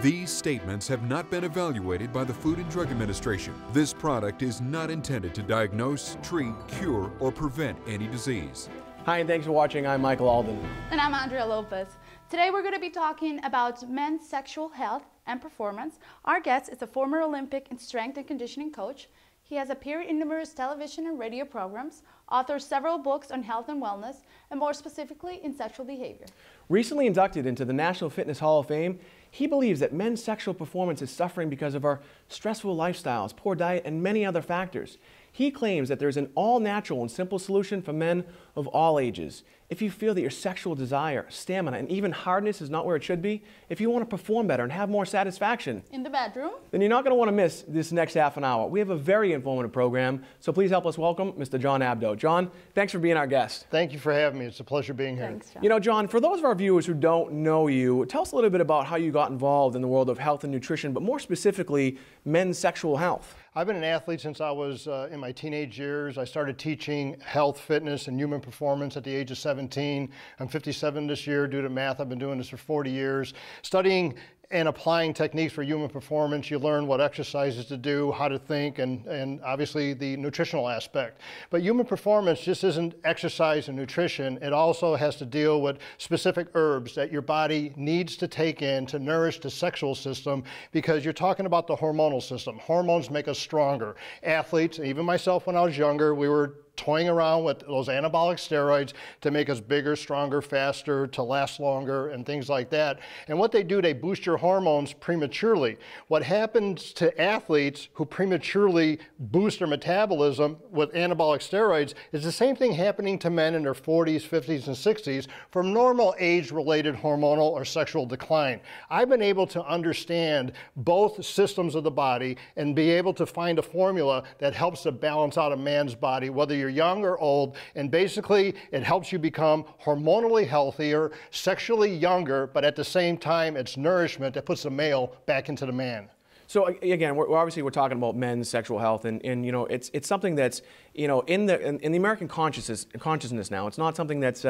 These statements have not been evaluated by the Food and Drug Administration. This product is not intended to diagnose, treat, cure, or prevent any disease. Hi, and thanks for watching. I'm Michael Alden. And I'm Andrea Lopez. Today we're going to be talking about men's sexual health and performance. Our guest is a former Olympic and strength and conditioning coach. He has appeared in numerous television and radio programs, authored several books on health and wellness, and more specifically in sexual behavior. Recently inducted into the National Fitness Hall of Fame, he believes that men's sexual performance is suffering because of our stressful lifestyles, poor diet, and many other factors. He claims that there's an all-natural and simple solution for men of all ages. If you feel that your sexual desire, stamina, and even hardness is not where it should be, if you want to perform better and have more satisfaction in the bedroom, then you're not going to want to miss this next half an hour. We have a very informative program, so please help us welcome Mr. John Abdo. John, thanks for being our guest. Thank you for having me. It's a pleasure being here. Thanks, John. You know, John, for those of our viewers who don't know you, tell us a little bit about how you got involved in the world of health and nutrition, but more specifically, men's sexual health. I've been an athlete since I was in my teenage years. I started teaching health, fitness, and human performance at the age of 17. I'm 57 this year due to math. I've been doing this for 40 years. Studying and applying techniques for human performance, you learn what exercises to do, how to think, and obviously the nutritional aspect. But human performance just isn't exercise and nutrition. It also has to deal with specific herbs that your body needs to take in to nourish the sexual system, because you're talking about the hormonal system. Hormones make us stronger. Athletes, even myself when I was younger, we were toying around with those anabolic steroids to make us bigger, stronger, faster, to last longer, and things like that. And what they do, they boost your hormones prematurely. What happens to athletes who prematurely boost their metabolism with anabolic steroids is the same thing happening to men in their 40s, 50s, and 60s from normal age-related hormonal or sexual decline. I've been able to understand both systems of the body and be able to find a formula that helps to balance out a man's body, whether you're young or old, and basically it helps you become hormonally healthier, sexually younger, but at the same time it's nourishment that puts the male back into the man. So again, we're talking about men's sexual health, and you know, it's something that's, you know, in the American consciousness now. It's not something that's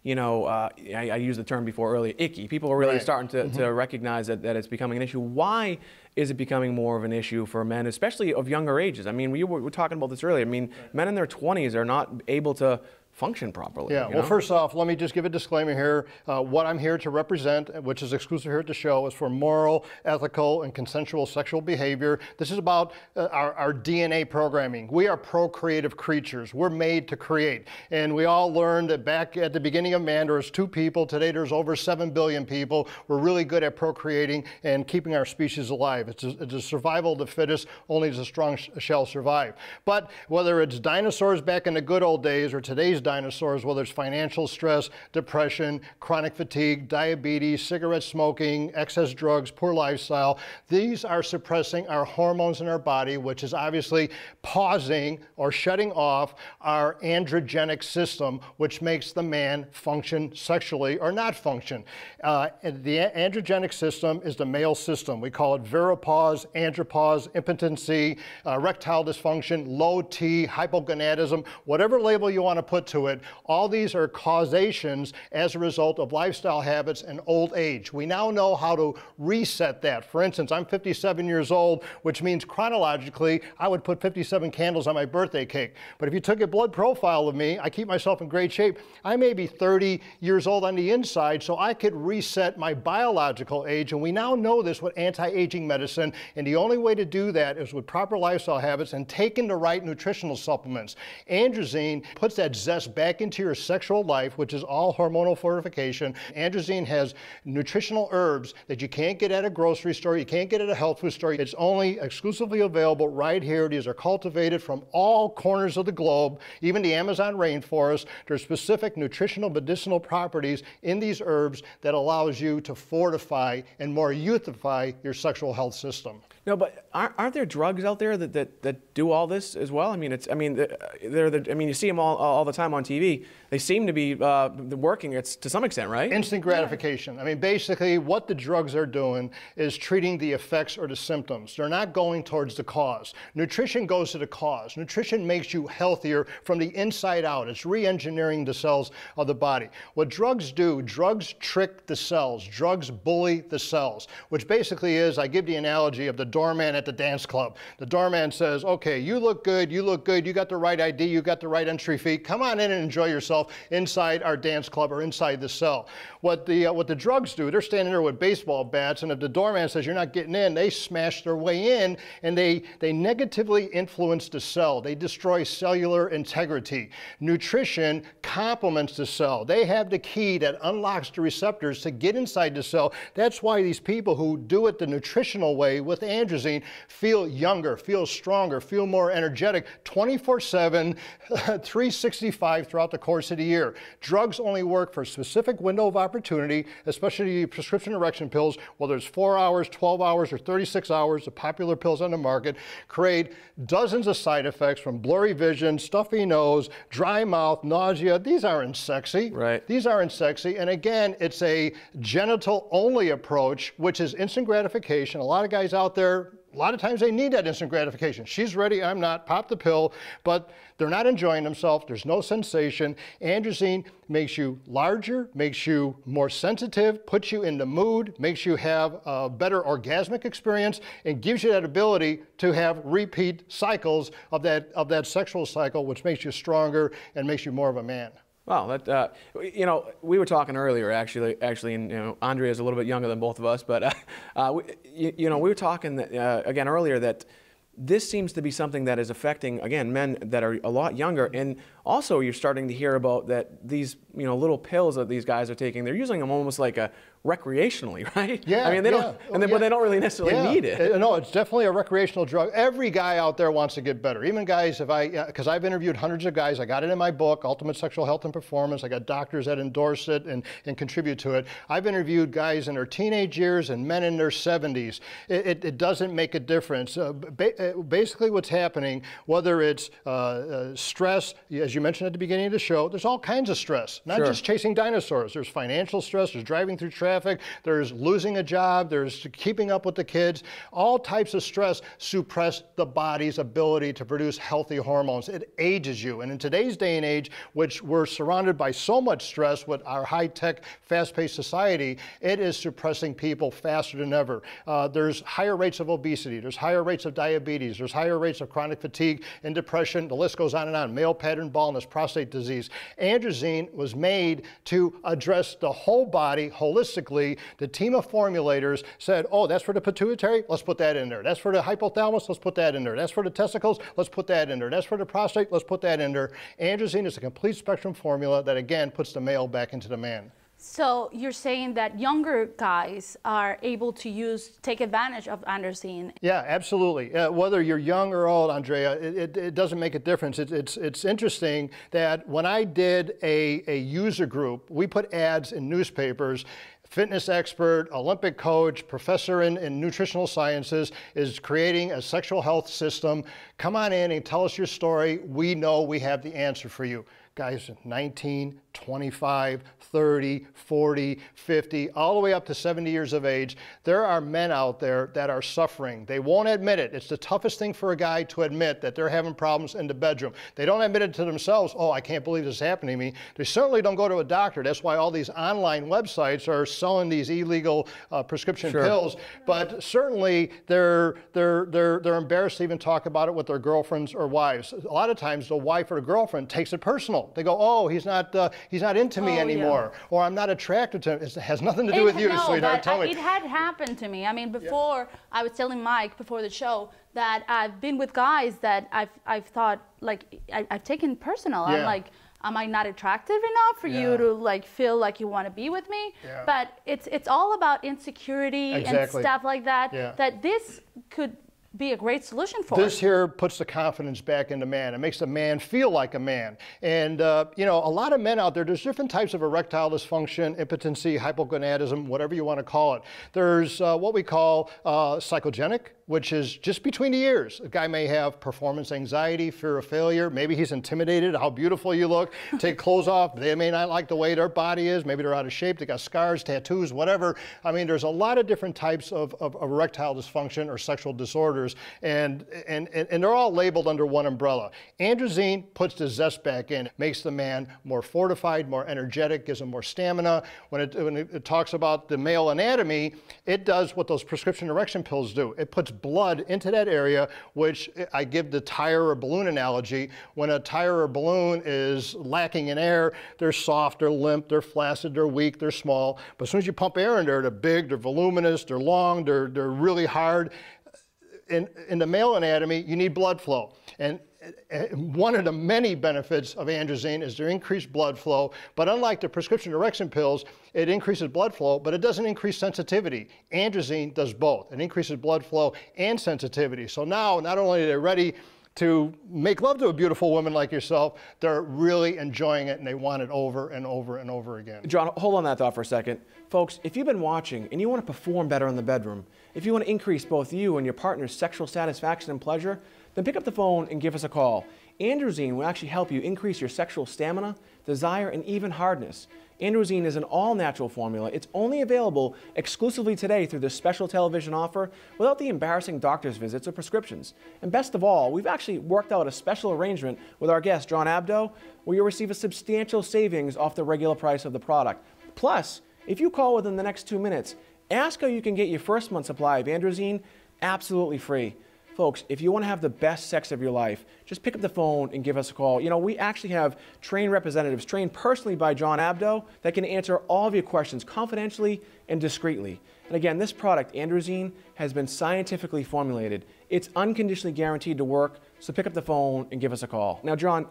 you know, I used the term before earlier, icky. People are really starting to recognize that it's becoming an issue. Why is it becoming more of an issue for men, especially of younger ages? I mean, we were talking about this earlier. I mean, men in their 20s are not able to function properly. Yeah, well, first off, let me just give a disclaimer here. What I'm here to represent, which is exclusive here at the show, is for moral, ethical, and consensual sexual behavior. This is about our DNA programming. We are procreative creatures. We're made to create. And we all learned that back at the beginning of man, there was 2 people. Today, there's over 7 billion people. We're really good at procreating and keeping our species alive. It's a survival of the fittest. Only the strong shall survive. But whether it's dinosaurs back in the good old days or today's dinosaurs, whether it's financial stress, depression, chronic fatigue, diabetes, cigarette smoking, excess drugs, poor lifestyle, these are suppressing our hormones in our body, which is obviously pausing or shutting off our androgenic system, which makes the man function sexually or not function. The androgenic system is the male system. We call it veropause, andropause, impotency, erectile dysfunction, low T, hypogonadism, whatever label you want to put to it. All these are causations as a result of lifestyle habits and old age. We now know how to reset that. For instance, I'm 57 years old, which means chronologically, I would put 57 candles on my birthday cake. But if you took a blood profile of me, I keep myself in great shape. I may be 30 years old on the inside, so I could reset my biological age. And we now know this with anti-aging medicine. And the only way to do that is with proper lifestyle habits and taking the right nutritional supplements. Androzene puts that zest back into your sexual life, which is all hormonal fortification. Androzene has nutritional herbs that you can't get at a grocery store, you can't get at a health food store. It's only exclusively available right here. These are cultivated from all corners of the globe, even the Amazon rainforest. There's specific nutritional medicinal properties in these herbs that allows you to fortify and more youthify your sexual health system. No, but aren't there drugs out there that do all this as well? I mean, you see them all the time on TV. They seem to be working. It's to some extent, right? Instant gratification. I mean, basically, what the drugs are doing is treating the effects or the symptoms. They're not going towards the cause. Nutrition goes to the cause. Nutrition makes you healthier from the inside out. It's re-engineering the cells of the body. What drugs do, drugs trick the cells. Drugs bully the cells, which basically is, I give the analogy of the doorman at the dance club. The doorman says, okay, you look good, you got the right ID, you got the right entry fee, come on in and enjoy yourself inside our dance club or inside the cell. What the drugs do, they're standing there with baseball bats, and if the doorman says you're not getting in, they smash their way in, and they negatively influence the cell. They destroy cellular integrity. Nutrition complements the cell. They have the key that unlocks the receptors to get inside the cell. That's why these people who do it the nutritional way with androzene feel younger, feel stronger, feel more energetic 24/7, 365 throughout the course of the year. Drugs only work for a specific window of opportunity, especially prescription erection pills, whether it's 4 hours, 12 hours, or 36 hours, the popular pills on the market, create dozens of side effects from blurry vision, stuffy nose, dry mouth, nausea. These aren't sexy. Right. These aren't sexy. And again, it's a genital-only approach, which is instant gratification. A lot of guys out there, a lot of times they need that instant gratification. She's ready, I'm not, pop the pill, but they're not enjoying themselves, there's no sensation. Androzene makes you larger, makes you more sensitive, puts you in the mood, makes you have a better orgasmic experience, and gives you that ability to have repeat cycles of that sexual cycle, which makes you stronger and makes you more of a man. Wow, that we were talking earlier, actually, and Andrea is a little bit younger than both of us, but we were talking again earlier that this seems to be something that is affecting, again, men that are a lot younger, and also you're starting to hear about that these little pills that these guys are taking, they're using them almost like a recreationally, right? Yeah, I mean, they don't, but they don't really necessarily need it. No, it's definitely a recreational drug. Every guy out there wants to get better. Even guys, because I've interviewed hundreds of guys, I got it in my book, Ultimate Sexual Health and Performance. I got doctors that endorse it and contribute to it. I've interviewed guys in their teenage years and men in their 70s. It doesn't make a difference. Basically what's happening, whether it's stress, as you mentioned at the beginning of the show, there's all kinds of stress, not just chasing dinosaurs. There's financial stress, there's driving through traffic, there's losing a job, there's keeping up with the kids. All types of stress suppress the body's ability to produce healthy hormones. It ages you. And in today's day and age, which we're surrounded by so much stress with our high-tech, fast-paced society, it is suppressing people faster than ever. There's higher rates of obesity, there's higher rates of diabetes, there's higher rates of chronic fatigue and depression. The list goes on and on. Male pattern baldness, prostate disease. Androzene was made to address the whole body holistically. The team of formulators said, oh, that's for the pituitary, let's put that in there. That's for the hypothalamus, let's put that in there. That's for the testicles, let's put that in there. That's for the prostate, let's put that in there. Androzene is a complete spectrum formula that, again, puts the male back into the man. So you're saying that younger guys are able to take advantage of androzene? Yeah, absolutely. Whether you're young or old, Andrea, it doesn't make a difference. It's interesting that when I did a user group, we put ads in newspapers. Fitness expert, Olympic coach, professor in nutritional sciences is creating a sexual health system. Come on in and tell us your story. We know we have the answer for you. Guys, 19, 25, 30, 40, 50, all the way up to 70 years of age. There are men out there that are suffering. They won't admit it. It's the toughest thing for a guy to admit that they're having problems in the bedroom. They don't admit it to themselves. Oh, I can't believe this is happening to me. They certainly don't go to a doctor. That's why all these online websites are selling these illegal prescription pills. But certainly they're embarrassed to even talk about it with their girlfriends or wives. A lot of times the wife or the girlfriend takes it personal. They go, oh, he's not into me anymore, or I'm not attracted to him. It has nothing to do with you, sweetheart. Tell me. It had happened to me. I mean, before, I was telling Mike before the show that I've been with guys that I've thought, like, I've taken personal. I'm like, am I not attractive enough for you to like feel like you want to be with me? But it's all about insecurity and stuff like that. That this could be a great solution for. This here puts the confidence back in the man. It makes the man feel like a man. And a lot of men out there, there's different types of erectile dysfunction, impotency, hypogonadism, whatever you want to call it. There's what we call psychogenic, which is just between the ears. A guy may have performance anxiety, fear of failure. Maybe he's intimidated how beautiful you look. Take clothes off. They may not like the way their body is. Maybe they're out of shape. They got scars, tattoos, whatever. I mean, there's a lot of different types of erectile dysfunction or sexual disorders, and they're all labeled under one umbrella. Androzene puts the zest back in, makes the man more fortified, more energetic, gives him more stamina. When it talks about the male anatomy, it does what those prescription erection pills do. It puts blood into that area, which I give the tire or balloon analogy. When a tire or balloon is lacking in air, they're soft, they're limp, they're flaccid, they're weak, they're small. But as soon as you pump air in there, they're big, they're voluminous, they're long, they're really hard. In the male anatomy, you need blood flow. And one of the many benefits of androzene is to increase blood flow, but unlike the prescription erection pills, it increases blood flow, but it doesn't increase sensitivity. Androzene does both. It increases blood flow and sensitivity. So now, not only are they ready to make love to a beautiful woman like yourself, they're really enjoying it and they want it over and over and over again. John, hold on that thought for a second. Folks, if you've been watching and you want to perform better in the bedroom, if you want to increase both you and your partner's sexual satisfaction and pleasure, then pick up the phone and give us a call. Androzene will actually help you increase your sexual stamina, desire, and even hardness. Androzene is an all-natural formula. It's only available exclusively today through this special television offer without the embarrassing doctor's visits or prescriptions. And best of all, we've actually worked out a special arrangement with our guest, John Abdo, where you'll receive a substantial savings off the regular price of the product. Plus, if you call within the next 2 minutes, ask how you can get your first month supply of Androzene absolutely free. Folks, if you want to have the best sex of your life, just pick up the phone and give us a call. You know, we actually have trained representatives, trained personally by John Abdo, that can answer all of your questions confidentially and discreetly. And again, this product, Androzene, has been scientifically formulated. It's unconditionally guaranteed to work, so pick up the phone and give us a call. Now, John,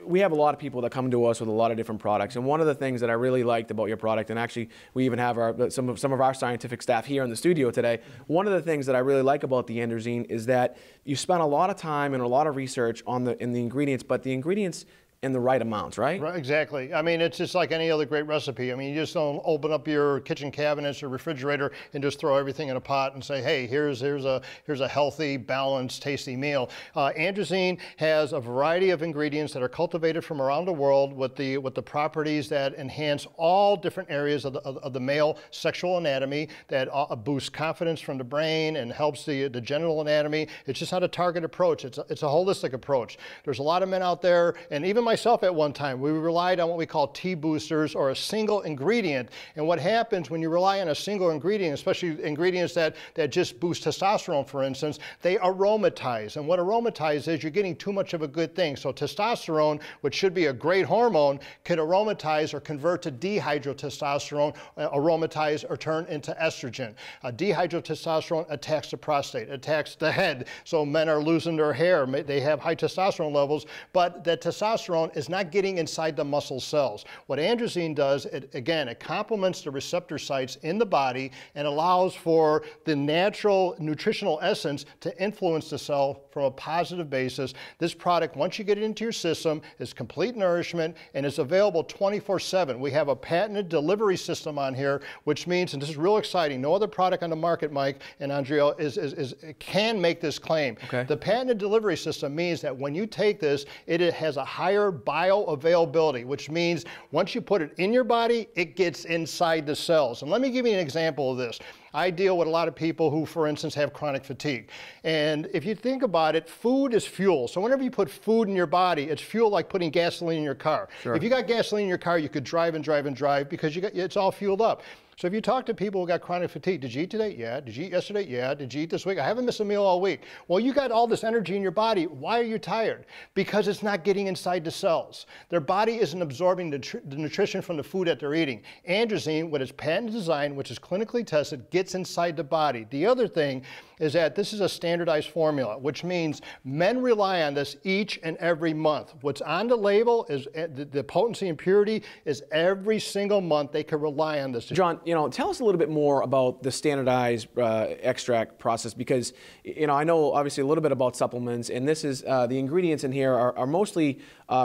we have a lot of people that come to us with a lot of different products, and one of the things that I really liked about your product, and actually we even have some of our scientific staff here in the studio today, one of the things that I really like about the Androzene is that you spent a lot of time and a lot of research in the ingredients, but the ingredients in the right amounts, right? Right, exactly. I mean, it's just like any other great recipe. I mean, you just don't open up your kitchen cabinets or refrigerator and just throw everything in a pot and say, hey, here's a healthy, balanced, tasty meal. Androzene has a variety of ingredients that are cultivated from around the world with the properties that enhance all different areas of the male sexual anatomy, that boosts confidence from the brain and helps the genital anatomy. It's just not a target approach. It's a holistic approach. There's a lot of men out there, and even myself at one time, we relied on what we call T boosters or a single ingredient. And what happens when you rely on a single ingredient, especially ingredients that just boost testosterone, for instance, they aromatize. And what aromatize is you're getting too much of a good thing. So testosterone, which should be a great hormone, can aromatize or convert to dihydrotestosterone, aromatize or turn into estrogen. Dihydrotestosterone attacks the prostate, attacks the head. So men are losing their hair. They have high testosterone levels, but that testosterone is not getting inside the muscle cells. What androzene does, it complements the receptor sites in the body and allows for the natural nutritional essence to influence the cell from a positive basis. This product, once you get it into your system, is complete nourishment and is available 24/7. We have a patented delivery system on here, which means, and this is real exciting, no other product on the market, Mike and Andrea, can make this claim. Okay. The patented delivery system means that when you take this, it has a higher bioavailability, which means once you put it in your body, it gets inside the cells. And let me give you an example of this. I deal with a lot of people who, for instance, have chronic fatigue. And if you think about it, food is fuel. So whenever you put food in your body, it's fuel like putting gasoline in your car. Sure. If you got gasoline in your car, you could drive and drive and drive because it's all fueled up. So if you talk to people who got chronic fatigue, did you eat today? Yeah. Did you eat yesterday? Yeah. Did you eat this week? I haven't missed a meal all week. Well, you got all this energy in your body. Why are you tired? Because it's not getting inside the cells. Their body isn't absorbing the nutrition from the food that they're eating. Androzene, with its patent design, which is clinically tested, gets inside the body. The other thing is that this is a standardized formula, which means men rely on this each and every month. What's on the label is the potency and purity is every single month they can rely on this. John, tell us a little bit more about the standardized extract process, because I know obviously a little bit about supplements, and this is the ingredients in here are mostly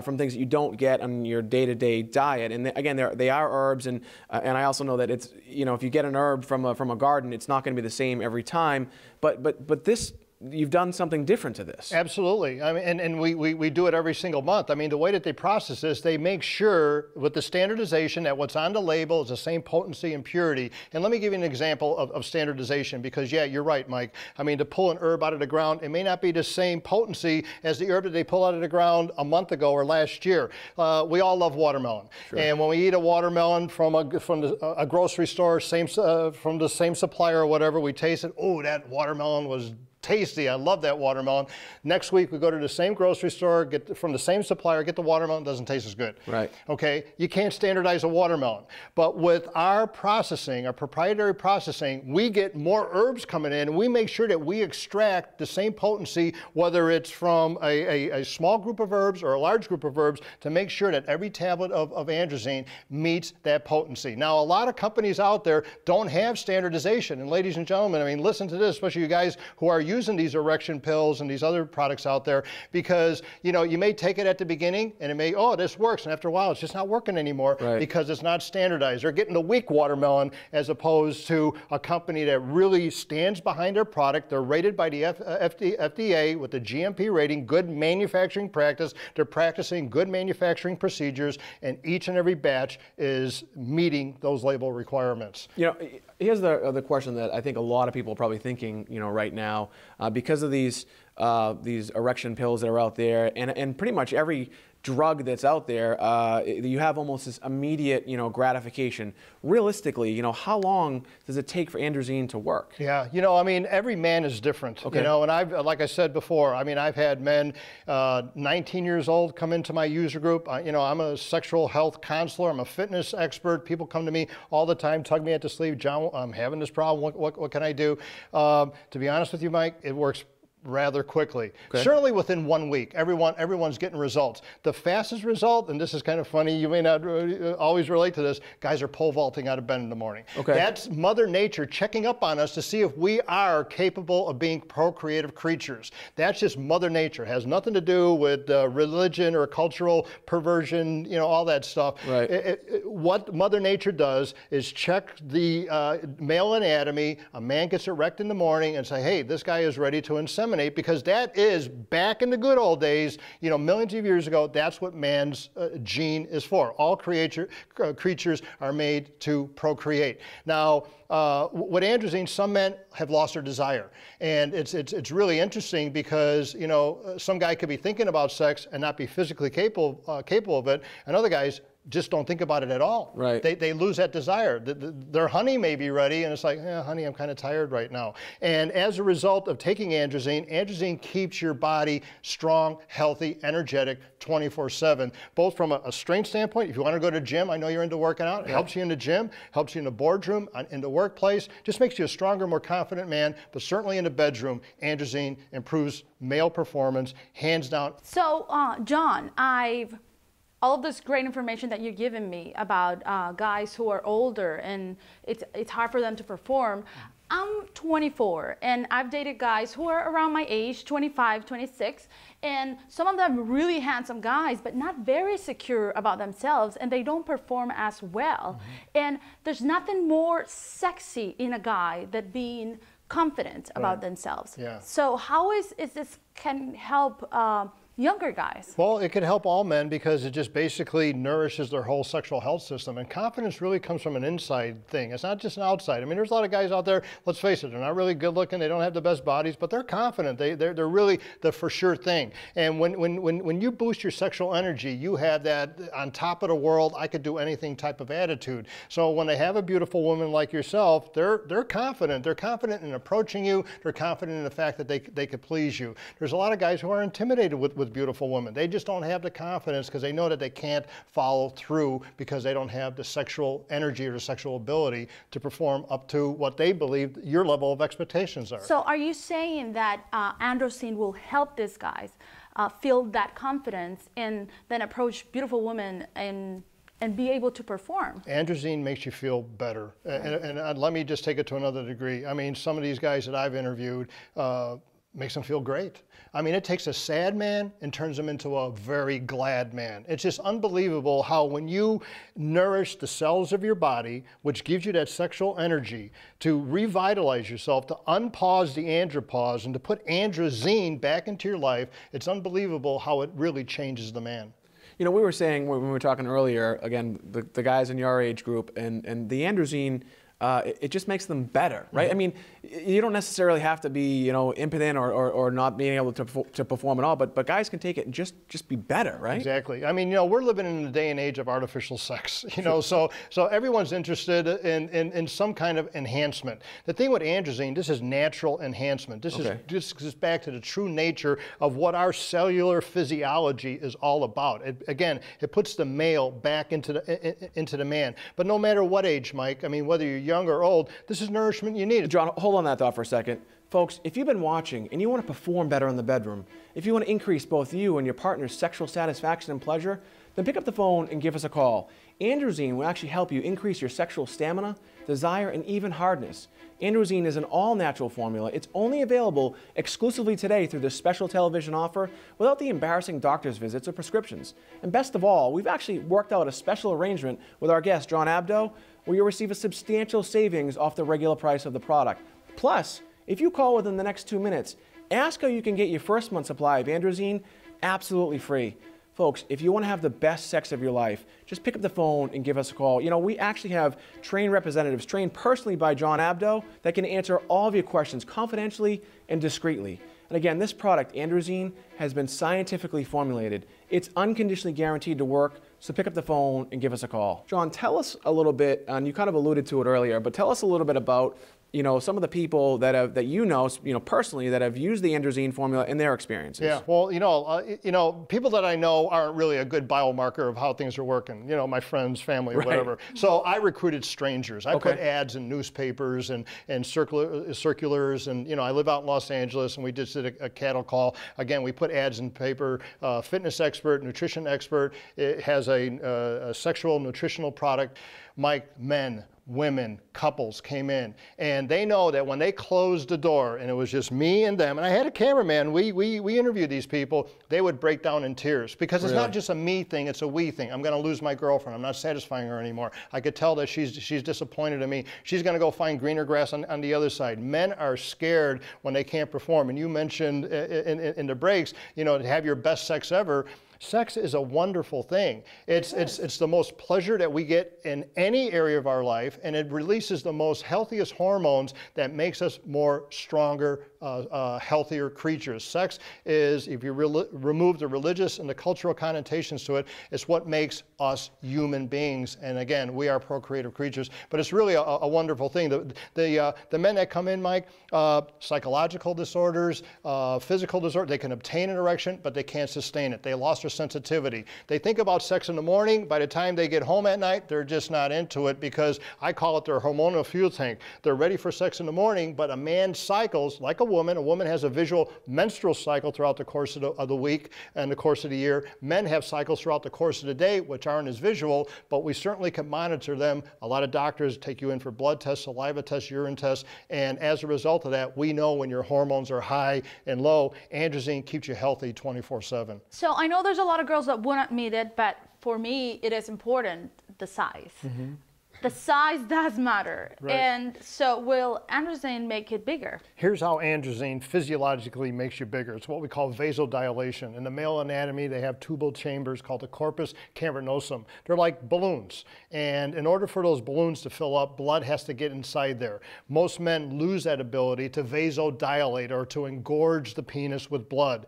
from things that you don't get on your day-to-day diet. And again, they are herbs, and I also know that it's if you get an herb from a garden, it's not going to be the same every time. But this, you've done something different to this. Absolutely. I mean, and we do it every single month. I mean, the way that they process this, they make sure with the standardization that what's on the label is the same potency and purity. And let me give you an example of standardization, because yeah, you're right, Mike. I mean, to pull an herb out of the ground, it may not be the same potency as the herb that they pull out of the ground a month ago or last year. We all love watermelon. Sure. And when we eat a watermelon from a grocery store, from the same supplier or whatever, we taste it, oh, that watermelon was tasty. I love that watermelon. Next week we go to the same grocery store, get from the same supplier, get the watermelon, doesn't taste as good. Right. Okay, you can't standardize a watermelon. But with our processing, our proprietary processing, we get more herbs coming in, and we make sure that we extract the same potency, whether it's from a small group of herbs or a large group of herbs, to make sure that every tablet of androzene meets that potency. Now, a lot of companies out there don't have standardization, and ladies and gentlemen, I mean, listen to this, especially you guys who are using these erection pills and these other products out there, because you may take it at the beginning and it may, oh, this works, and after a while it's just not working anymore. Right. Because it's not standardized. They're getting the weak watermelon as opposed to a company that really stands behind their product. They're rated by the FDA with the GMP rating, good manufacturing practice. They're practicing good manufacturing procedures, and each and every batch is meeting those label requirements. Here's the question that I think a lot of people are probably thinking, right now, because of these erection pills that are out there, and pretty much every drug that's out there, you have almost this immediate, gratification. Realistically, how long does it take for androzene to work? Yeah, I mean, every man is different. Okay. And like I said before, I mean, I've had men 19 years old come into my user group. I'm a sexual health counselor. I'm a fitness expert. People come to me all the time, tug me at the sleeve. John, I'm having this problem. What can I do? To be honest with you, Mike, it works rather quickly. Okay. Certainly within 1 week, everyone's getting results. The fastest result, and this is kind of funny, you may not always relate to this, guys are pole vaulting out of bed in the morning. Okay. That's Mother Nature checking up on us to see if we are capable of being procreative creatures. That's just Mother Nature. It has nothing to do with religion or cultural perversion, all that stuff. Right. What Mother Nature does is check the male anatomy. A man gets erect in the morning and say, hey, this guy is ready to inseminate, because that is, back in the good old days, millions of years ago, that's what man's gene is for. All creatures are made to procreate. Now, with androzene, some men have lost their desire, and it's really interesting because some guy could be thinking about sex and not be physically capable of it, and other guys just don't think about it at all. Right. They lose that desire. Their honey may be ready, and it's like, honey, I'm kind of tired right now. And as a result of taking androzene keeps your body strong, healthy, energetic, 24/7, both from a strength standpoint. If you want to go to the gym, I know you're into working out, it helps you in the gym, helps you in the boardroom, in the workplace, just makes you a stronger, more confident man, but certainly in the bedroom, androzene improves male performance, hands down. So, John, all of this great information that you're giving me about guys who are older and it's hard for them to perform. I'm 24 and I've dated guys who are around my age, 25, 26, and some of them really handsome guys, but not very secure about themselves, and they don't perform as well. Mm-hmm. And there's nothing more sexy in a guy than being confident about themselves. Yeah. So how is this can help younger guys? Well, it can help all men because it just basically nourishes their whole sexual health system. And confidence really comes from an inside thing. It's not just an outside. I mean, there's a lot of guys out there, let's face it, they're not really good looking, they don't have the best bodies, but they're confident. They're really the for sure thing. And when you boost your sexual energy, you have that on top of the world, I could do anything type of attitude. So when they have a beautiful woman like yourself, they're confident. They're confident in approaching you. They're confident in the fact that they could please you. There's a lot of guys who are intimidated with with beautiful women. They just don't have the confidence because they know that they can't follow through because they don't have the sexual energy or the sexual ability to perform up to what they believe your level of expectations are. So are you saying that androgen will help these guys feel that confidence and then approach beautiful women and be able to perform? Androzene makes you feel better. And let me just take it to another degree. I mean, some of these guys that I've interviewed, makes them feel great. I mean, it takes a sad man and turns them into a very glad man. It's just unbelievable how when you nourish the cells of your body, which gives you that sexual energy to revitalize yourself, to unpause the andropause and to put androzene back into your life, it's unbelievable how it really changes the man. You know, we were saying when we were talking earlier, again, the guys in your age group and the androzene, it just makes them better, right? I mean, you don't necessarily have to be, you know, impotent or not being able to perform at all, but guys can take it and just be better, right? Exactly. I mean, you know, we're living in the day and age of artificial sex, you know, so everyone's interested in some kind of enhancement. The thing with androzene, this is natural enhancement. This is back to the true nature of what our cellular physiology is all about. Again, it puts the male back into the man. But no matter what age, Mike, I mean, whether you're young or old, this is nourishment you need. John, hold on that thought for a second. Folks, if you've been watching and you want to perform better in the bedroom, if you want to increase both you and your partner's sexual satisfaction and pleasure, then pick up the phone and give us a call. Androzene will actually help you increase your sexual stamina, desire, and even hardness. Androzene is an all-natural formula. It's only available exclusively today through this special television offer without the embarrassing doctor's visits or prescriptions. And best of all, we've actually worked out a special arrangement with our guest, John Abdo, where you'll receive a substantial savings off the regular price of the product. Plus, if you call within the next 2 minutes, ask how you can get your first month's supply of androzene absolutely free. Folks, if you want to have the best sex of your life, just pick up the phone and give us a call. You know, we actually have trained representatives, trained personally by John Abdo, that can answer all of your questions confidentially and discreetly. And again, this product, androzene, has been scientifically formulated. It's unconditionally guaranteed to work, so pick up the phone and give us a call. John, tell us a little bit, and you kind of alluded to it earlier, but tell us a little bit about, you know, some of the people that you know personally that have used the androzene formula in their experiences. Yeah, well, you know, people that I know aren't really a good biomarker of how things are working. You know, my friends, family, or whatever. So I recruited strangers. I put ads in newspapers and circulars, and you know, I live out in Los Angeles, and we just did a cattle call. Again, we put ads in paper. Fitness expert, nutrition expert. It has a sexual nutritional product. Mike, men, women, couples came in, and they know that when they closed the door and it was just me and them, and I had a cameraman, we interviewed these people, they would break down in tears because it's not just a me thing, it's a we thing. I'm going to lose my girlfriend. I'm not satisfying her anymore. I could tell that she's disappointed in me. She's going to go find greener grass on the other side. Men are scared when they can't perform, and you mentioned in the breaks, you know, to have your best sex ever. Sex is a wonderful thing. It's the most pleasure that we get in any area of our life, and it releases the most healthiest hormones that makes us more stronger, healthier creatures. Sex is, if you remove the religious and the cultural connotations to it, it's what makes us human beings. And again, we are procreative creatures, but it's really a wonderful thing. The men that come in, Mike, psychological disorders, physical disorders, they can obtain an erection, but they can't sustain it. They lost their sensitivity. They think about sex in the morning. By the time they get home at night, they're just not into it because I call it their hormonal fuel tank. They're ready for sex in the morning, but a man cycles like a woman. A woman has a visual menstrual cycle throughout the course of the week and the course of the year. Men have cycles throughout the course of the day, which aren't as visual, but we certainly can monitor them. A lot of doctors take you in for blood tests, saliva tests, urine tests, and as a result of that, we know when your hormones are high and low. Androzene keeps you healthy 24/7. So I know there's a lot of girls that wouldn't admit it, but for me, it is important, the size. The size does matter. And so will androzene make it bigger? Here's how androzene physiologically makes you bigger. It's what we call vasodilation. In the male anatomy, they have tubal chambers called the corpus cavernosum. They're like balloons. And in order for those balloons to fill up, blood has to get inside there. Most men lose that ability to vasodilate or to engorge the penis with blood.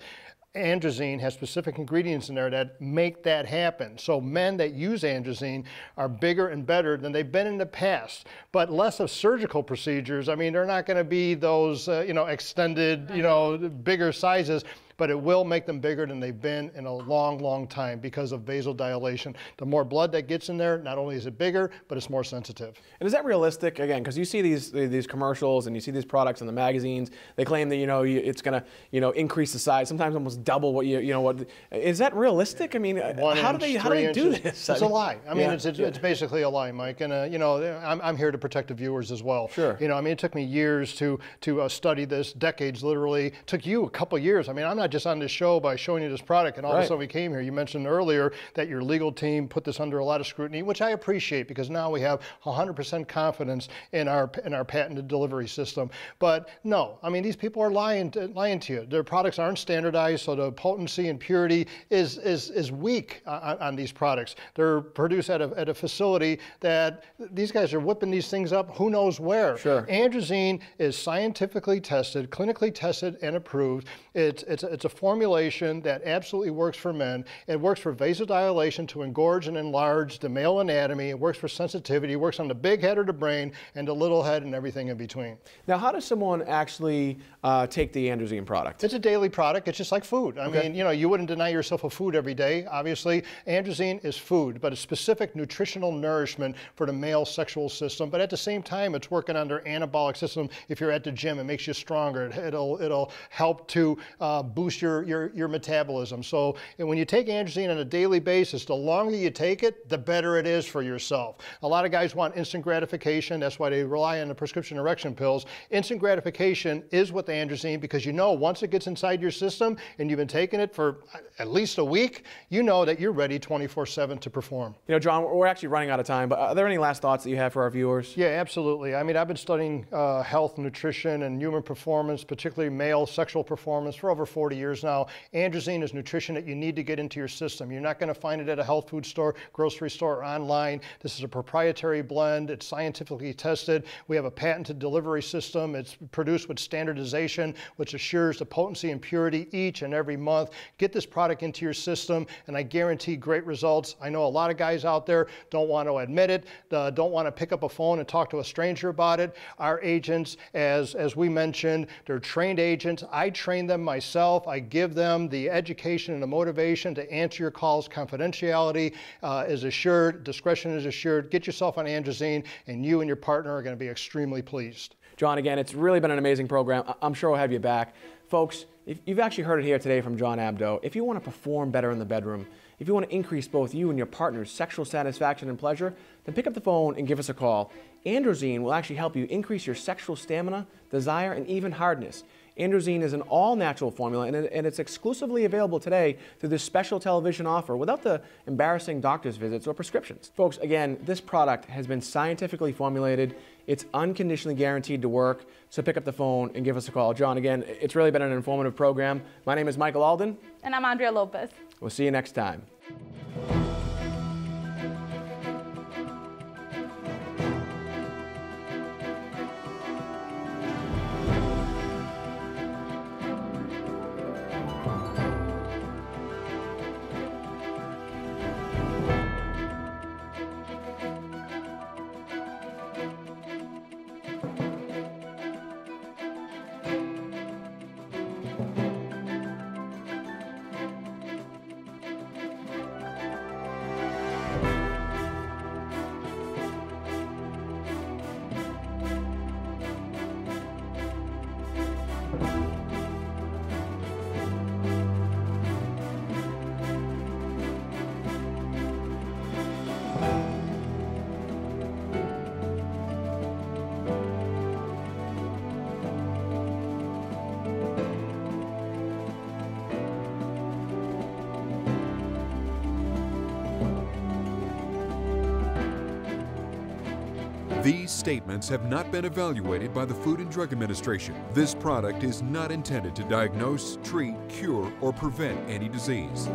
Androzene has specific ingredients in there that make that happen. So men that use androzene are bigger and better than they've been in the past, but less of surgical procedures. I mean, they're not going to be those, you know, extended, you know, bigger sizes. but it will make them bigger than they've been in a long, long time because of vasodilation. The more blood that gets in there, not only is it bigger, but it's more sensitive. And is that realistic? Again, because you see these commercials and you see these products in the magazines. They claim that it's going to increase the size, sometimes almost double what what is that realistic? I mean, how do they do this? It's a lie. I mean, it's basically a lie, Mike. And I'm here to protect the viewers as well. Sure. I mean, it took me years to study this, decades literally. It took you a couple years. I mean, I'm not just on this show by showing you this product and all of a sudden we came here. You mentioned earlier that your legal team put this under a lot of scrutiny, which I appreciate because now we have 100% confidence in our patented delivery system. But no, I mean, these people are lying to you. Their products aren't standardized, so the potency and purity is weak on these products. They're produced at a facility that these guys are whipping these things up who knows where. Sure. Androzene is scientifically tested, clinically tested and approved. It's a formulation that absolutely works for men. It works for vasodilation to engorge and enlarge the male anatomy. It works for sensitivity. It works on the big head or the brain and the little head and everything in between. Now, how does someone actually take the Androzene product? It's a daily product. It's just like food. I mean, you wouldn't deny yourself a food every day. Obviously, Androzene is food, but it's specific nutritional nourishment for the male sexual system. But at the same time, it's working on their anabolic system. If you're at the gym, it makes you stronger. It'll help to boost your metabolism. So when you take Androzene on a daily basis, the longer you take it, the better it is for yourself. A lot of guys want instant gratification. That's why they rely on the prescription erection pills. Instant gratification is with the Androzene because once it gets inside your system and you've been taking it for at least a week, you know that you're ready 24/7 to perform. John, we're actually running out of time, but are there any last thoughts that you have for our viewers? Yeah, absolutely. I mean, I've been studying health, nutrition, and human performance, particularly male sexual performance, for over 40 years now. Androzene is nutrition that you need to get into your system. You're not going to find it at a health food store, grocery store, or online. This is a proprietary blend. It's scientifically tested. We have a patented delivery system. It's produced with standardization, which assures the potency and purity each and every month. Get this product into your system, and I guarantee great results. I know a lot of guys out there don't want to admit it, don't want to pick up a phone and talk to a stranger about it. Our agents, as we mentioned, they're trained agents. I train them myself. I give them the education and the motivation to answer your calls. Confidentiality is assured. Discretion is assured. Get yourself on Androzene, and you and your partner are going to be extremely pleased. John, again, it's really been an amazing program. I'm sure we'll have you back. Folks, if you've actually heard it here today from John Abdo. If you want to perform better in the bedroom, if you want to increase both you and your partner's sexual satisfaction and pleasure, then pick up the phone and give us a call. Androzene will actually help you increase your sexual stamina, desire, and even hardness. Androzene is an all-natural formula, and it's exclusively available today through this special television offer without the embarrassing doctor's visits or prescriptions. Folks, again, this product has been scientifically formulated. It's unconditionally guaranteed to work, so pick up the phone and give us a call. John, again, it's really been an informative program. My name is Michael Alden. And I'm Andrea Lopez. We'll see you next time. These statements have not been evaluated by the Food and Drug Administration. This product is not intended to diagnose, treat, cure, or prevent any disease.